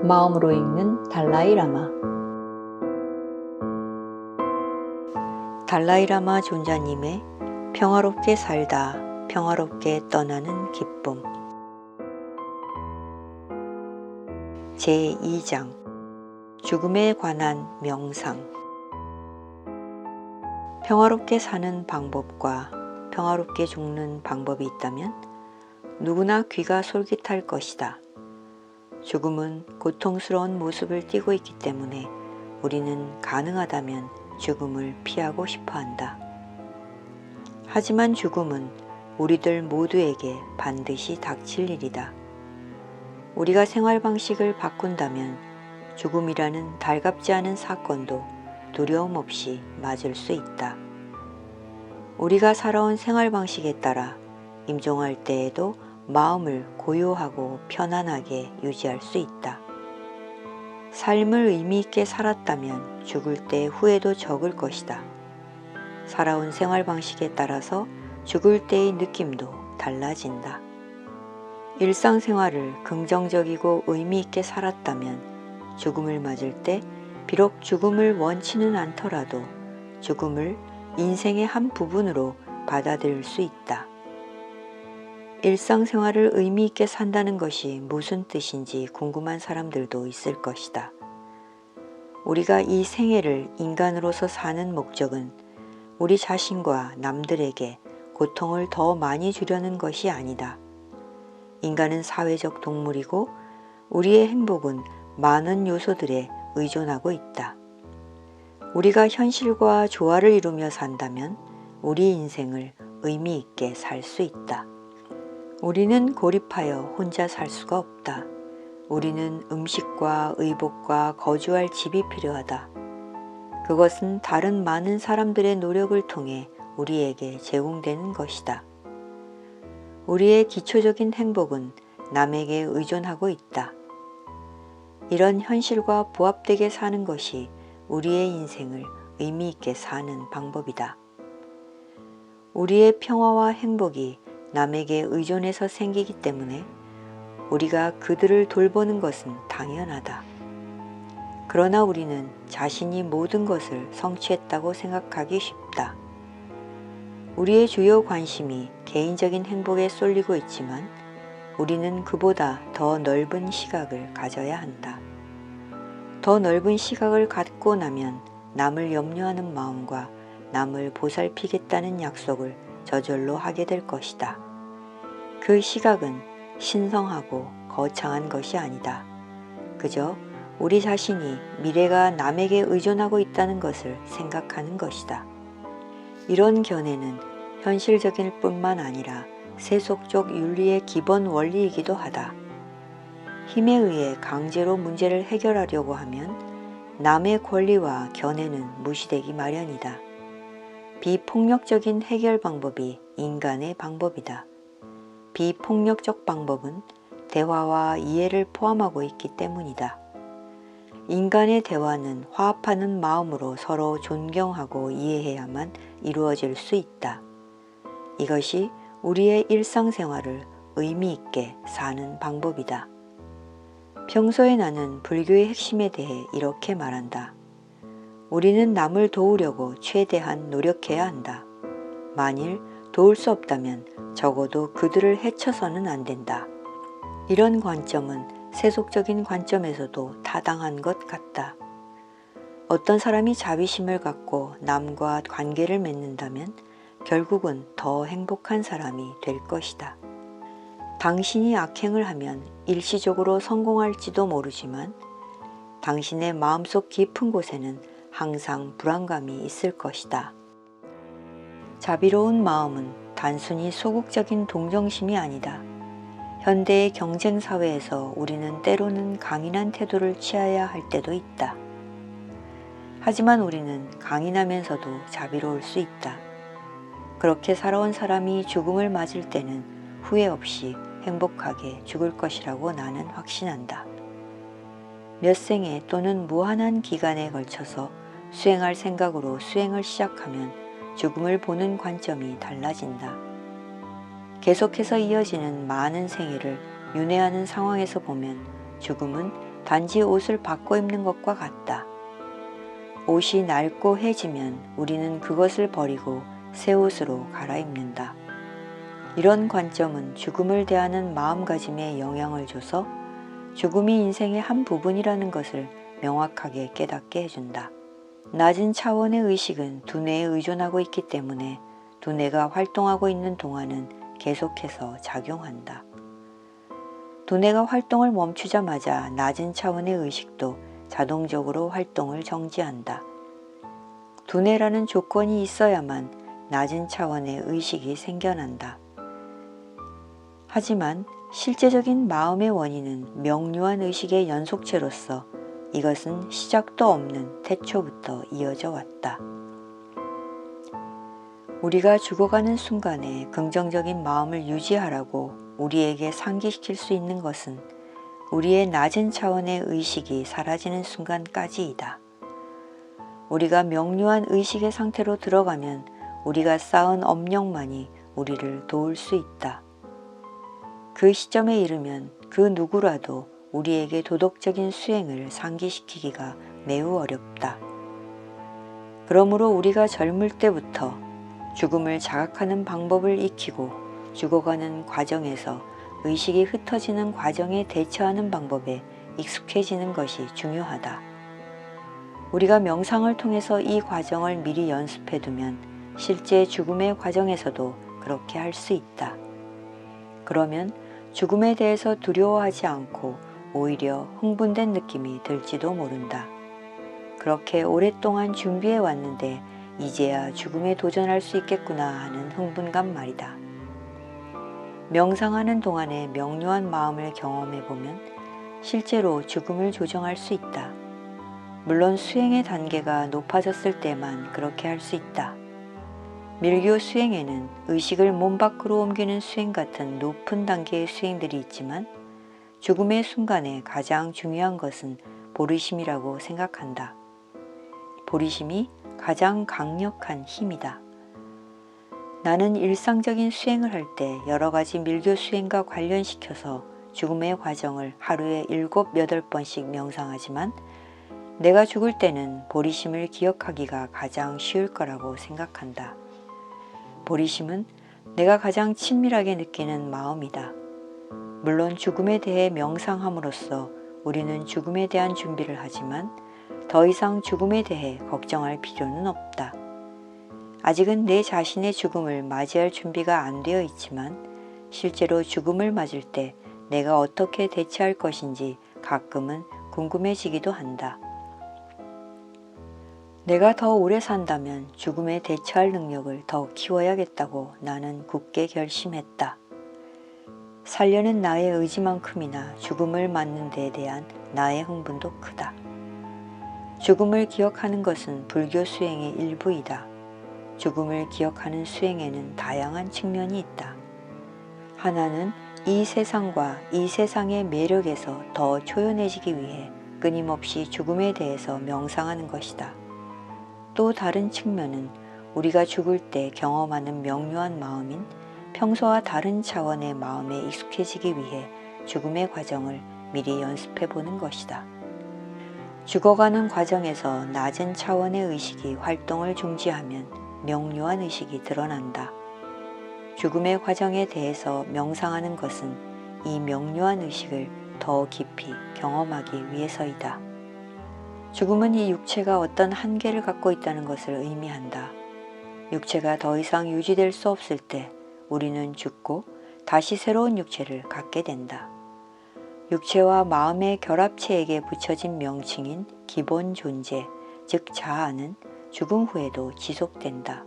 마음으로 읽는 달라이라마. 달라이라마 존자님의 평화롭게 살다 평화롭게 떠나는 기쁨. 제2장 죽음에 관한 명상. 평화롭게 사는 방법과 평화롭게 죽는 방법이 있다면 누구나 귀가 솔깃할 것이다. 죽음은 고통스러운 모습을 띠고 있기 때문에 우리는 가능하다면 죽음을 피하고 싶어 한다. 하지만 죽음은 우리들 모두에게 반드시 닥칠 일이다. 우리가 생활 방식을 바꾼다면 죽음이라는 달갑지 않은 사건도 두려움 없이 맞을 수 있다. 우리가 살아온 생활 방식에 따라 임종할 때에도 마음을 고요하고 편안하게 유지할 수 있다. 삶을 의미 있게 살았다면 죽을 때 후회도 적을 것이다. 살아온 생활 방식에 따라서 죽을 때의 느낌도 달라진다. 일상생활을 긍정적이고 의미 있게 살았다면 죽음을 맞을 때 비록 죽음을 원치는 않더라도 죽음을 인생의 한 부분으로 받아들일 수 있다. 일상생활을 의미 있게 산다는 것이 무슨 뜻인지 궁금한 사람들도 있을 것이다. 우리가 이 생애를 인간으로서 사는 목적은 우리 자신과 남들에게 고통을 더 많이 주려는 것이 아니다. 인간은 사회적 동물이고 우리의 행복은 많은 요소들에 의존하고 있다. 우리가 현실과 조화를 이루며 산다면 우리 인생을 의미 있게 살 수 있다. 우리는 고립하여 혼자 살 수가 없다. 우리는 음식과 의복과 거주할 집이 필요하다. 그것은 다른 많은 사람들의 노력을 통해 우리에게 제공되는 것이다. 우리의 기초적인 행복은 남에게 의존하고 있다. 이런 현실과 부합되게 사는 것이 우리의 인생을 의미 있게 사는 방법이다. 우리의 평화와 행복이 남에게 의존해서 생기기 때문에 우리가 그들을 돌보는 것은 당연하다. 그러나 우리는 자신이 모든 것을 성취했다고 생각하기 쉽다. 우리의 주요 관심이 개인적인 행복에 쏠리고 있지만 우리는 그보다 더 넓은 시각을 가져야 한다. 더 넓은 시각을 갖고 나면 남을 염려하는 마음과 남을 보살피겠다는 약속을 저절로 하게 될 것이다. 그 시각은 신성하고 거창한 것이 아니다. 그저 우리 자신이 미래가 남에게 의존하고 있다는 것을 생각하는 것이다. 이런 견해는 현실적일 뿐만 아니라 세속적 윤리의 기본 원리이기도 하다. 힘에 의해 강제로 문제를 해결하려고 하면 남의 권리와 견해는 무시되기 마련이다. 비폭력적인 해결 방법이 인간의 방법이다. 비폭력적 방법은 대화와 이해를 포함하고 있기 때문이다. 인간의 대화는 화합하는 마음으로 서로 존경하고 이해해야만 이루어질 수 있다. 이것이 우리의 일상생활을 의미 있게 사는 방법이다. 평소에 나는 불교의 핵심에 대해 이렇게 말한다. 우리는 남을 도우려고 최대한 노력해야 한다. 만일 도울 수 없다면 적어도 그들을 해쳐서는 안 된다. 이런 관점은 세속적인 관점에서도 타당한 것 같다. 어떤 사람이 자비심을 갖고 남과 관계를 맺는다면 결국은 더 행복한 사람이 될 것이다. 당신이 악행을 하면 일시적으로 성공할지도 모르지만 당신의 마음속 깊은 곳에는 항상 불안감이 있을 것이다. 자비로운 마음은 단순히 소극적인 동정심이 아니다. 현대의 경쟁 사회에서 우리는 때로는 강인한 태도를 취해야 할 때도 있다. 하지만 우리는 강인하면서도 자비로울 수 있다. 그렇게 살아온 사람이 죽음을 맞을 때는 후회 없이 행복하게 죽을 것이라고 나는 확신한다. 몇 생에 또는 무한한 기간에 걸쳐서 수행할 생각으로 수행을 시작하면 죽음을 보는 관점이 달라진다. 계속해서 이어지는 많은 생애를 윤회하는 상황에서 보면 죽음은 단지 옷을 바꿔 입는 것과 같다. 옷이 낡고 해지면 우리는 그것을 버리고 새 옷으로 갈아입는다. 이런 관점은 죽음을 대하는 마음가짐에 영향을 줘서 죽음이 인생의 한 부분이라는 것을 명확하게 깨닫게 해준다. 낮은 차원의 의식은 두뇌에 의존하고 있기 때문에 두뇌가 활동하고 있는 동안은 계속해서 작용한다. 두뇌가 활동을 멈추자마자 낮은 차원의 의식도 자동적으로 활동을 정지한다. 두뇌라는 조건이 있어야만 낮은 차원의 의식이 생겨난다. 하지만 실제적인 마음의 원인은 명료한 의식의 연속체로서 이것은 시작도 없는 태초부터 이어져 왔다. 우리가 죽어가는 순간에 긍정적인 마음을 유지하라고 우리에게 상기시킬 수 있는 것은 우리의 낮은 차원의 의식이 사라지는 순간까지이다. 우리가 명료한 의식의 상태로 들어가면 우리가 쌓은 업력만이 우리를 도울 수 있다. 그 시점에 이르면 그 누구라도 우리에게 도덕적인 수행을 상기시키기가 매우 어렵다. 그러므로 우리가 젊을 때부터 죽음을 자각하는 방법을 익히고 죽어가는 과정에서 의식이 흩어지는 과정에 대처하는 방법에 익숙해지는 것이 중요하다. 우리가 명상을 통해서 이 과정을 미리 연습해두면 실제 죽음의 과정에서도 그렇게 할 수 있다. 그러면 죽음에 대해서 두려워하지 않고 오히려 흥분된 느낌이 들지도 모른다. 그렇게 오랫동안 준비해 왔는데 이제야 죽음에 도전할 수 있겠구나 하는 흥분감 말이다. 명상하는 동안에 명료한 마음을 경험해 보면 실제로 죽음을 조정할 수 있다. 물론 수행의 단계가 높아졌을 때만 그렇게 할 수 있다. 밀교 수행에는 의식을 몸 밖으로 옮기는 수행 같은 높은 단계의 수행들이 있지만 죽음의 순간에 가장 중요한 것은 보리심이라고 생각한다. 보리심이 가장 강력한 힘이다. 나는 일상적인 수행을 할 때 여러 가지 밀교 수행과 관련시켜서 죽음의 과정을 하루에 7, 8번씩 명상하지만 내가 죽을 때는 보리심을 기억하기가 가장 쉬울 거라고 생각한다. 보리심은 내가 가장 친밀하게 느끼는 마음이다. 물론 죽음에 대해 명상함으로써 우리는 죽음에 대한 준비를 하지만 더 이상 죽음에 대해 걱정할 필요는 없다. 아직은 내 자신의 죽음을 맞이할 준비가 안 되어 있지만 실제로 죽음을 맞을 때 내가 어떻게 대처할 것인지 가끔은 궁금해지기도 한다. 내가 더 오래 산다면 죽음에 대처할 능력을 더 키워야겠다고 나는 굳게 결심했다. 살려는 나의 의지만큼이나 죽음을 맞는 데에 대한 나의 흥분도 크다. 죽음을 기억하는 것은 불교 수행의 일부이다. 죽음을 기억하는 수행에는 다양한 측면이 있다. 하나는 이 세상과 이 세상의 매력에서 더 초연해지기 위해 끊임없이 죽음에 대해서 명상하는 것이다. 또 다른 측면은 우리가 죽을 때 경험하는 명료한 마음인 평소와 다른 차원의 마음에 익숙해지기 위해 죽음의 과정을 미리 연습해 보는 것이다. 죽어가는 과정에서 낮은 차원의 의식이 활동을 중지하면 명료한 의식이 드러난다. 죽음의 과정에 대해서 명상하는 것은 이 명료한 의식을 더 깊이 경험하기 위해서이다. 죽음은 이 육체가 어떤 한계를 갖고 있다는 것을 의미한다. 육체가 더 이상 유지될 수 없을 때 우리는 죽고 다시 새로운 육체를 갖게 된다. 육체와 마음의 결합체에게 붙여진 명칭인 기본 존재, 즉 자아는 죽음 후에도 지속된다.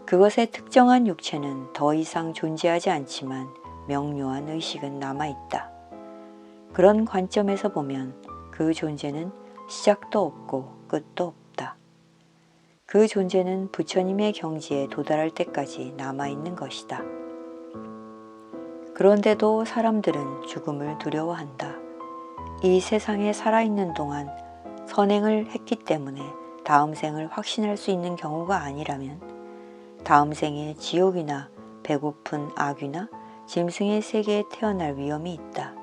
그것의 특정한 육체는 더 이상 존재하지 않지만 명료한 의식은 남아있다. 그런 관점에서 보면 그 존재는 시작도 없고 끝도 없다. 그 존재는 부처님의 경지에 도달할 때까지 남아있는 것이다. 그런데도 사람들은 죽음을 두려워한다. 이 세상에 살아있는 동안 선행을 했기 때문에 다음 생을 확신할 수 있는 경우가 아니라면 다음 생에 지옥이나 배고픈 아귀나 짐승의 세계에 태어날 위험이 있다.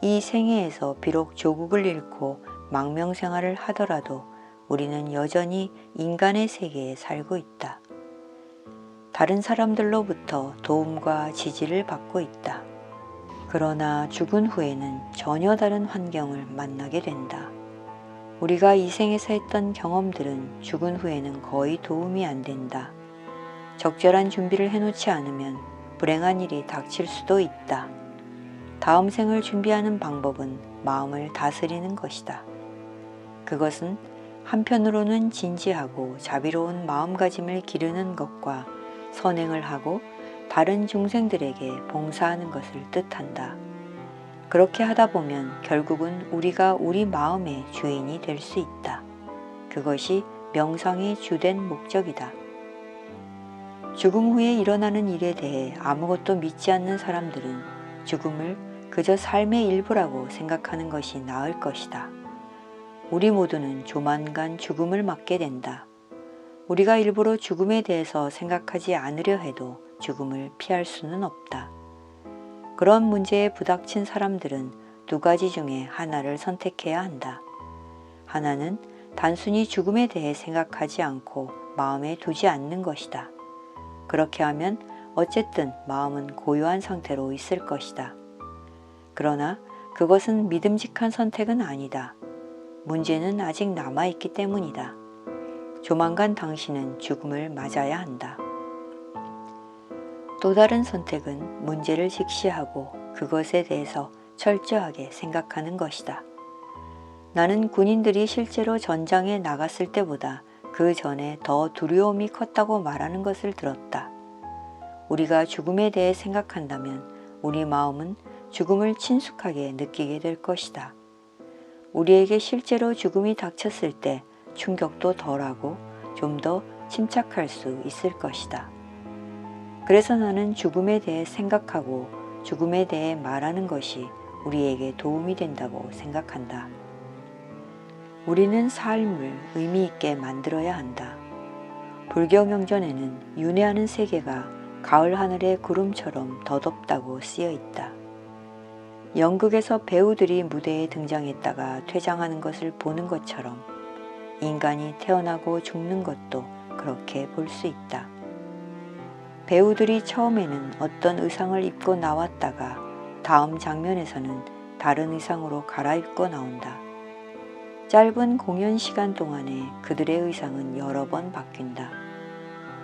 이 생애에서 비록 조국을 잃고 망명생활을 하더라도 우리는 여전히 인간의 세계에 살고 있다. 다른 사람들로부터 도움과 지지를 받고 있다. 그러나 죽은 후에는 전혀 다른 환경을 만나게 된다. 우리가 이 생에서 했던 경험들은 죽은 후에는 거의 도움이 안 된다. 적절한 준비를 해놓지 않으면 불행한 일이 닥칠 수도 있다. 다음 생을 준비하는 방법은 마음을 다스리는 것이다. 그것은 한편으로는 진지하고 자비로운 마음가짐을 기르는 것과 선행을 하고 다른 중생들에게 봉사하는 것을 뜻한다. 그렇게 하다 보면 결국은 우리가 우리 마음의 주인이 될 수 있다. 그것이 명상의 주된 목적이다. 죽음 후에 일어나는 일에 대해 아무것도 믿지 않는 사람들은 죽음을 그저 삶의 일부라고 생각하는 것이 나을 것이다. 우리 모두는 조만간 죽음을 맞게 된다. 우리가 일부러 죽음에 대해서 생각하지 않으려 해도 죽음을 피할 수는 없다. 그런 문제에 부닥친 사람들은 두 가지 중에 하나를 선택해야 한다. 하나는 단순히 죽음에 대해 생각하지 않고 마음에 두지 않는 것이다. 그렇게 하면 어쨌든 마음은 고요한 상태로 있을 것이다. 그러나 그것은 믿음직한 선택은 아니다. 문제는 아직 남아있기 때문이다. 조만간 당신은 죽음을 맞아야 한다. 또 다른 선택은 문제를 직시하고 그것에 대해서 철저하게 생각하는 것이다. 나는 군인들이 실제로 전장에 나갔을 때보다 그 전에 더 두려움이 컸다고 말하는 것을 들었다. 우리가 죽음에 대해 생각한다면 우리 마음은 죽음을 친숙하게 느끼게 될 것이다. 우리에게 실제로 죽음이 닥쳤을 때 충격도 덜하고 좀 더 침착할 수 있을 것이다. 그래서 나는 죽음에 대해 생각하고 죽음에 대해 말하는 것이 우리에게 도움이 된다고 생각한다. 우리는 삶을 의미 있게 만들어야 한다. 불교 명전에는 윤회하는 세계가 가을 하늘의 구름처럼 덧없다고 쓰여 있다. 연극에서 배우들이 무대에 등장했다가 퇴장하는 것을 보는 것처럼 인간이 태어나고 죽는 것도 그렇게 볼 수 있다. 배우들이 처음에는 어떤 의상을 입고 나왔다가 다음 장면에서는 다른 의상으로 갈아입고 나온다. 짧은 공연 시간 동안에 그들의 의상은 여러 번 바뀐다.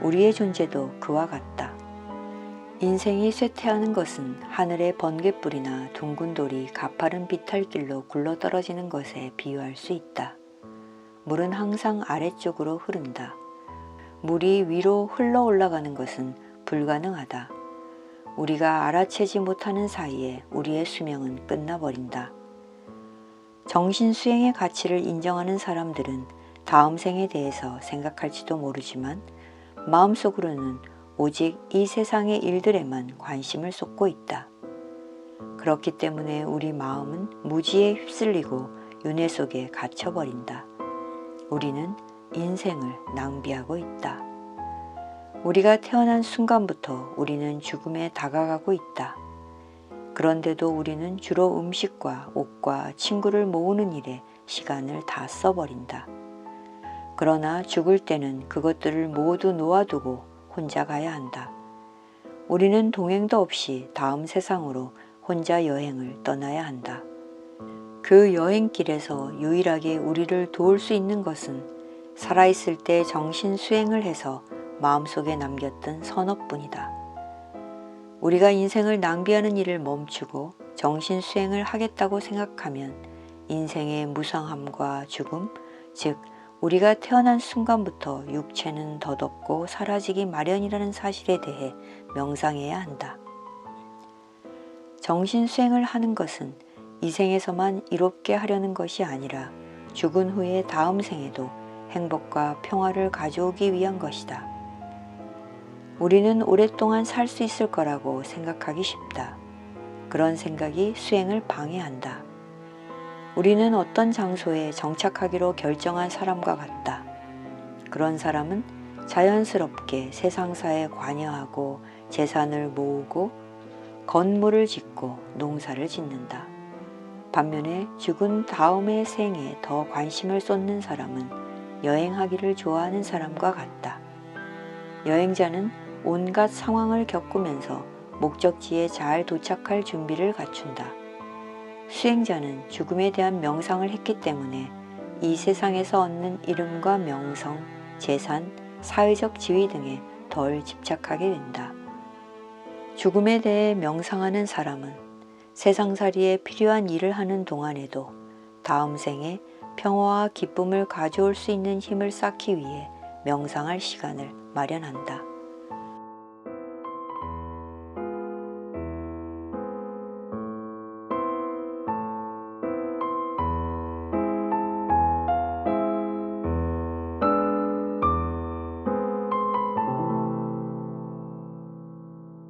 우리의 존재도 그와 같다. 인생이 쇠퇴하는 것은 하늘의 번갯불이나 둥근 돌이 가파른 비탈길로 굴러떨어지는 것에 비유할 수 있다. 물은 항상 아래쪽으로 흐른다. 물이 위로 흘러 올라가는 것은 불가능하다. 우리가 알아채지 못하는 사이에 우리의 수명은 끝나버린다. 정신수행의 가치를 인정하는 사람들은 다음 생에 대해서 생각할지도 모르지만 마음속으로는 오직 이 세상의 일들에만 관심을 쏟고 있다. 그렇기 때문에 우리 마음은 무지에 휩쓸리고 윤회 속에 갇혀버린다. 우리는 인생을 낭비하고 있다. 우리가 태어난 순간부터 우리는 죽음에 다가가고 있다. 그런데도 우리는 주로 음식과 옷과 친구를 모으는 일에 시간을 다 써버린다. 그러나 죽을 때는 그것들을 모두 놓아두고 혼자 가야 한다. 우리는 동행도 없이 다음 세상으로 혼자 여행을 떠나야 한다. 그 여행길에서 유일하게 우리를 도울 수 있는 것은 살아있을 때 정신 수행을 해서 마음속에 남겼던 선업뿐이다. 우리가 인생을 낭비하는 일을 멈추고 정신 수행을 하겠다고 생각하면 인생의 무상함과 죽음, 즉 우리가 태어난 순간부터 육체는 덧없고 사라지기 마련이라는 사실에 대해 명상해야 한다. 정신 수행을 하는 것은 이 생에서만 이롭게 하려는 것이 아니라 죽은 후의 다음 생에도 행복과 평화를 가져오기 위한 것이다. 우리는 오랫동안 살 수 있을 거라고 생각하기 쉽다. 그런 생각이 수행을 방해한다. 우리는 어떤 장소에 정착하기로 결정한 사람과 같다. 그런 사람은 자연스럽게 세상사에 관여하고 재산을 모으고 건물을 짓고 농사를 짓는다. 반면에 죽은 다음의 생에 더 관심을 쏟는 사람은 여행하기를 좋아하는 사람과 같다. 여행자는 온갖 상황을 겪으면서 목적지에 잘 도착할 준비를 갖춘다. 수행자는 죽음에 대한 명상을 했기 때문에 이 세상에서 얻는 이름과 명성, 재산, 사회적 지위 등에 덜 집착하게 된다. 죽음에 대해 명상하는 사람은 세상살이에 필요한 일을 하는 동안에도 다음 생에 평화와 기쁨을 가져올 수 있는 힘을 쌓기 위해 명상할 시간을 마련한다.